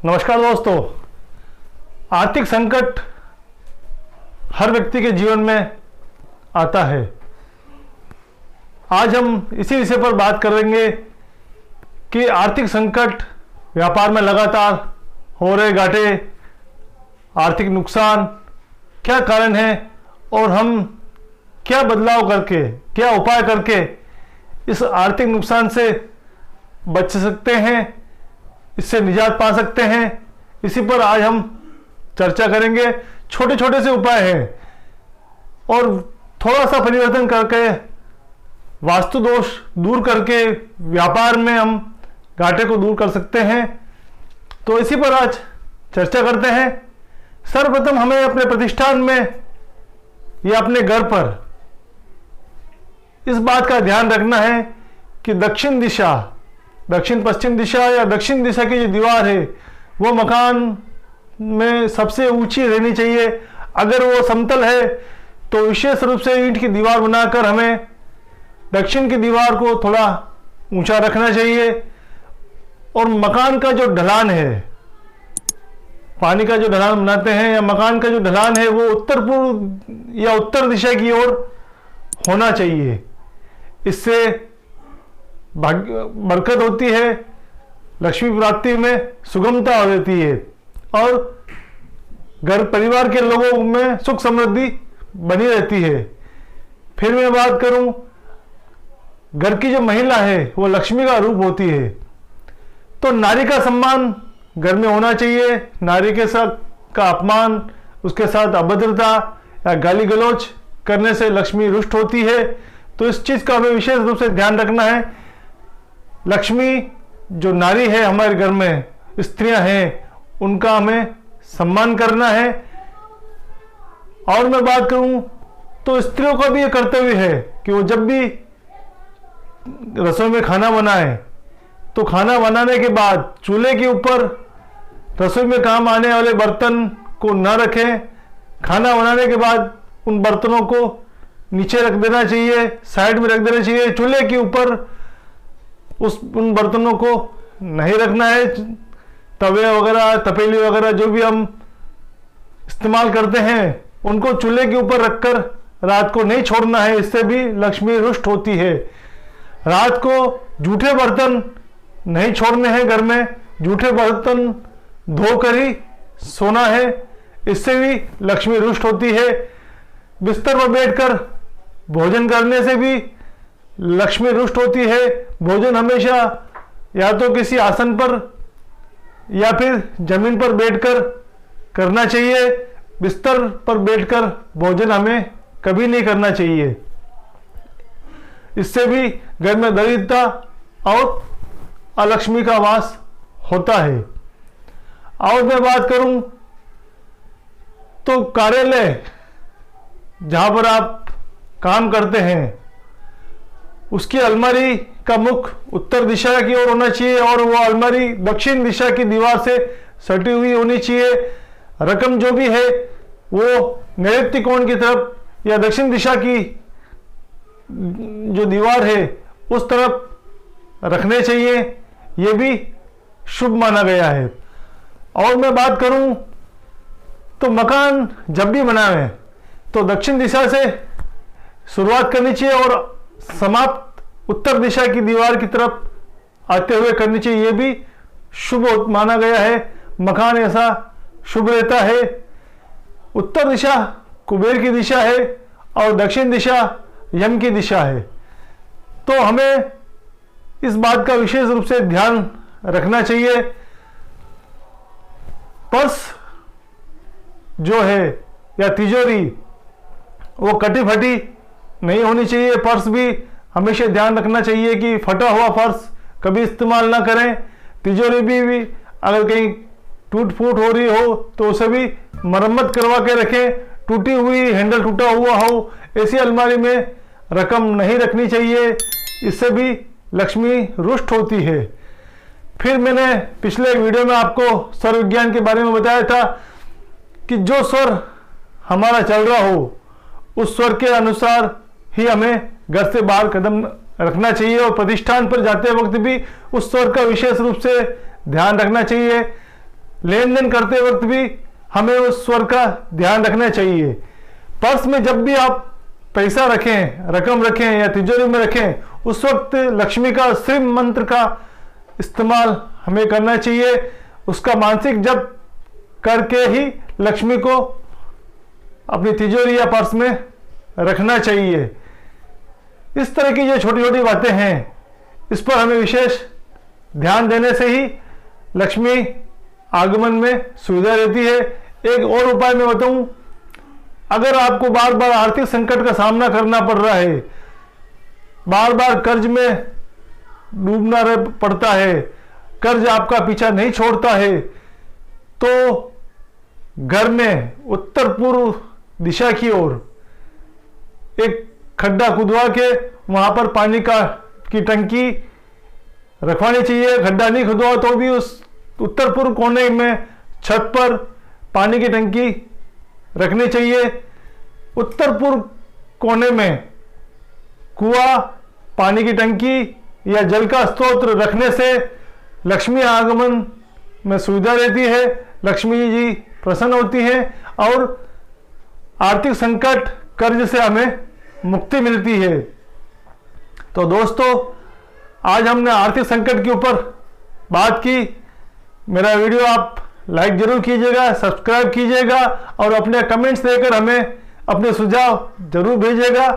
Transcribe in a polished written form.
नमस्कार दोस्तों। आर्थिक संकट हर व्यक्ति के जीवन में आता है। आज हम इसी विषय पर बात करेंगे कि आर्थिक संकट, व्यापार में लगातार हो रहे घाटे, आर्थिक नुकसान क्या कारण है और हम क्या बदलाव करके, क्या उपाय करके इस आर्थिक नुकसान से बच सकते हैं, इससे निजात पा सकते हैं। इसी पर आज हम चर्चा करेंगे। छोटे छोटे से उपाय हैं और थोड़ा सा परिवर्तन करके, वास्तु दोष दूर करके व्यापार में हम घाटे को दूर कर सकते हैं। तो इसी पर आज चर्चा करते हैं। सर्वप्रथम हमें अपने प्रतिष्ठान में या अपने घर पर इस बात का ध्यान रखना है कि दक्षिण दिशा, दक्षिण पश्चिम दिशा या दक्षिण दिशा की जो दीवार है वो मकान में सबसे ऊंची रहनी चाहिए। अगर वो समतल है तो विशेष रूप से ईंट की दीवार बनाकर हमें दक्षिण की दीवार को थोड़ा ऊंचा रखना चाहिए। और मकान का जो ढलान है, पानी का जो ढलान बनाते हैं या मकान का जो ढलान है वो उत्तर पूर्व या उत्तर दिशा की ओर होना चाहिए। इससे बरकत होती है, लक्ष्मी प्राप्ति में सुगमता हो जाती है और घर परिवार के लोगों में सुख समृद्धि बनी रहती है। फिर मैं बात करूं, घर की जो महिला है वो लक्ष्मी का रूप होती है, तो नारी का सम्मान घर में होना चाहिए। नारी के साथ का अपमान, उसके साथ अभद्रता या गाली गलौज करने से लक्ष्मी रुष्ट होती है। तो इस चीज का हमें विशेष रूप से ध्यान रखना है। लक्ष्मी जो नारी है हमारे घर में, स्त्रियां हैं, उनका हमें सम्मान करना है। और मैं बात करूं तो स्त्रियों का भी ये कर्तव्य है कि वो जब भी रसोई में खाना बनाए तो खाना बनाने के बाद चूल्हे के ऊपर रसोई में काम आने वाले बर्तन को न रखें। खाना बनाने के बाद उन बर्तनों को नीचे रख देना चाहिए, साइड में रख देना चाहिए। चूल्हे के ऊपर उन बर्तनों को नहीं रखना है। तवे वगैरह, तपेली वगैरह जो भी हम इस्तेमाल करते हैं उनको चूल्हे के ऊपर रखकर रात को नहीं छोड़ना है, इससे भी लक्ष्मी रुष्ट होती है। रात को जूठे बर्तन नहीं छोड़ने हैं घर में, जूठे बर्तन धोकर ही सोना है, इससे भी लक्ष्मी रुष्ट होती है। बिस्तर पर बैठकर भोजन करने से भी लक्ष्मी रुष्ट होती है। भोजन हमेशा या तो किसी आसन पर या फिर जमीन पर बैठकर करना चाहिए। बिस्तर पर बैठकर भोजन हमें कभी नहीं करना चाहिए, इससे भी घर में दरिद्रता और अलक्ष्मी का वास होता है। और मैं बात करूं तो कार्यालय जहां पर आप काम करते हैं उसकी अलमारी का मुख उत्तर दिशा की ओर होना चाहिए और वो अलमारी दक्षिण दिशा की दीवार से सटी हुई होनी चाहिए। रकम जो भी है वो नैऋत्य कोण की तरफ या दक्षिण दिशा की जो दीवार है उस तरफ रखने चाहिए, ये भी शुभ माना गया है। और मैं बात करूं तो मकान जब भी बनाएं तो दक्षिण दिशा से शुरुआत करनी चाहिए और समाप्त उत्तर दिशा की दीवार की तरफ आते हुए करनी चाहिए, ये भी शुभ माना गया है। मकान ऐसा शुभ रहता है। उत्तर दिशा कुबेर की दिशा है और दक्षिण दिशा यम की दिशा है। तो हमें इस बात का विशेष रूप से ध्यान रखना चाहिए। पर्स जो है या तिजोरी वो कटी फटी नहीं होनी चाहिए। पर्स भी हमेशा ध्यान रखना चाहिए कि फटा हुआ पर्स कभी इस्तेमाल ना करें। तिजोरी भी अगर कहीं टूट फूट हो रही हो तो उसे भी मरम्मत करवा के रखें। टूटी हुई, हैंडल टूटा हुआ हो, ऐसी अलमारी में रकम नहीं रखनी चाहिए, इससे भी लक्ष्मी रुष्ट होती है। फिर मैंने पिछले एक वीडियो में आपको स्वर विज्ञान के बारे में बताया था कि जो स्वर हमारा चल रहा हो उस स्वर के अनुसार ही हमें घर से बाहर कदम रखना चाहिए और प्रतिष्ठान पर जाते वक्त भी उस स्वर का विशेष रूप से ध्यान रखना चाहिए। लेन देन करते वक्त भी हमें उस स्वर का ध्यान रखना चाहिए। पर्स में जब भी आप पैसा रखें, रकम रखें या तिजोरी में रखें, उस वक्त लक्ष्मी का श्रीम मंत्र का इस्तेमाल हमें करना चाहिए। उसका मानसिक जप करके ही लक्ष्मी को अपनी तिजोरी या पर्स में रखना चाहिए। इस तरह की जो छोटी छोटी बातें हैं, इस पर हमें विशेष ध्यान देने से ही लक्ष्मी आगमन में सुविधा रहती है। एक और उपाय मैं बताऊं, अगर आपको बार बार आर्थिक संकट का सामना करना पड़ रहा है, बार बार कर्ज में डूबना पड़ता है, कर्ज आपका पीछा नहीं छोड़ता है, तो घर में उत्तर पूर्व दिशा की ओर एक खड्डा खुदवा के वहां पर पानी की टंकी रखवानी चाहिए। खड्डा नहीं खुदवा तो भी उस उत्तर पूर्व कोने में छत पर पानी की टंकी रखनी चाहिए। उत्तर पूर्व कोने में कुआं, पानी की टंकी या जल का स्रोत रखने से लक्ष्मी आगमन में सुविधा रहती है, लक्ष्मी जी प्रसन्न होती हैं और आर्थिक संकट, कर्ज से हमें मुक्ति मिलती है। तो दोस्तों, आज हमने आर्थिक संकट के ऊपर बात की। मेरा वीडियो आप लाइक जरूर कीजिएगा, सब्सक्राइब कीजिएगा और अपने कमेंट्स देकर हमें अपने सुझाव जरूर भेजिएगा।